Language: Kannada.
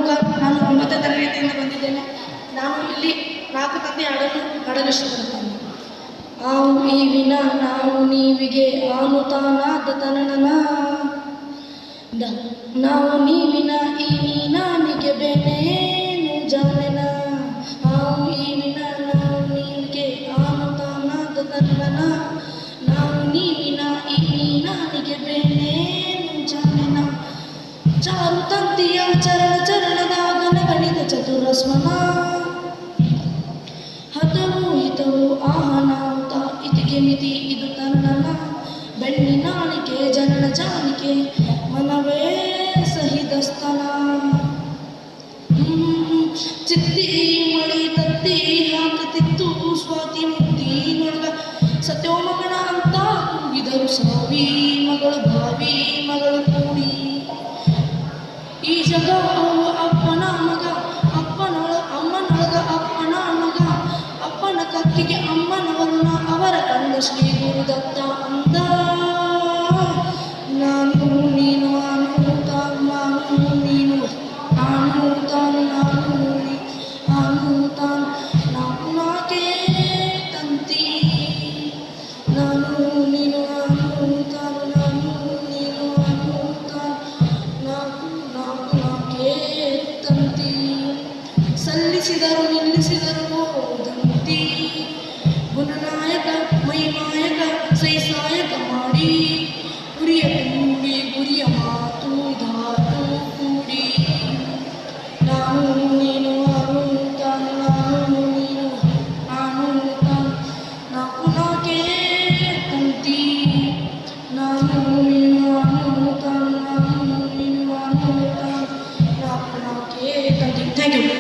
ಮಗ. ನಾನು 9ನೇ ತರಗತಿಯಿಂದ ಬಂದಿದ್ದೇನೆ. ನಾನು ಇಲ್ಲಿ 4 ತಂತಿ ಹಾಡಲು ಇಷ್ಟಪಡುತ್ತೇನೆ. ಆವು ಈವಿನ ನಾವು ನೀವಿಗೆ ಆನು ತಾನಾದ ತನನನ ನಾವು ನೀವಿನ ಈ ನೀನಾನಿಗೆ ಬೆನೇನು ಜಾನೆನ ಆವು ಈವಿನ ನಾವು ನೀವಿಗೆ ಆನು ತಾನಾದ ತನನನ ನಾವು ನೀವಿನ ಈ ನೀನಾನಿಗೆ ಬೆನೇನು ಜಾನೆನ ಚಾರು ತಂತಿಯ ಚರಣದಾಗ ಗಣಿತ ಚತುರಸ್ಮನ ಹತವು ಹಿತವು ಆಹನಾವುತ ಇತಿಗೆ ಮಿತಿ ಇದು ತನ್ನನ ಬೆಣ್ಣಿನಾಣಿಕೆ ಜನನ ಜಾನಿಕೆ ಮನವೇ ಸಹಿತಸ್ತನ ಚಿತ್ತಿ ಮಳಿ ತತ್ತಿ ಹಾಕುತ್ತಿತ್ತು ಸ್ವಾತಿ ಮುತ್ತಿ ನೊಳಗ ಸತ್ಯೋ ಮಗನ ಅಂತ ಕೂಗಿದರು ಸಾವಿ ಮಗಳು ಭಾವಿ ಮಗಳು ಕೂಡಿ ಈ ಜಗ ಅಪ್ಪನ ಮಗ ಅಮ್ಮನೊಳಗ ಅಪ್ಪನ ಮಗ ಅಪ್ಪನ ಕತ್ತಿಗೆ ಅಮ್ಮನವರುಣ ಅವರ ಕಂಡ ಶ್ರೀ ಗುರುದತ್ತ ಅಂದ ನಾನು ನೀನು ನಾನು ತಾನು ನಾನು ನೀನು ನಾನು ತಾನು ನಾನು ತಾನು ನಾವು ನಾಕೆ ತಂತಿ ನಾನು ನೀನು ನಾನು ತಾನು ನಾನು ನೀನು ನಾನು ತಾನು ನಾಕೆ ತಂತಿ ಸಲ್ಲಿಸಿದರು ನಿಲ್ಲಿಸಿದರು ದಂತಿ ಗುಣನಾಯಕ ಮೈನಾಯಕ ಸೈಸಾಯಕ ಮಾಡಿ ಗುರಿಯ ಕೂಡಿ ಗುರಿಯ ಮಾತು ಧಾತು ಕೂಡಿ ನಾನು ನೀನು ನಾನು ತಾನು ನಾನು ನೀನು ನಾನು ತಾನು ನಾಕು ನಾಕೆ ತಂತಿ ನಾನು ನೀನು ನಾನು ತಾನು ನಾನು ನೀನು ನಾನು ತಾನು ನಾಕು ನಾಕೆ ತಂತಿ. Thank you.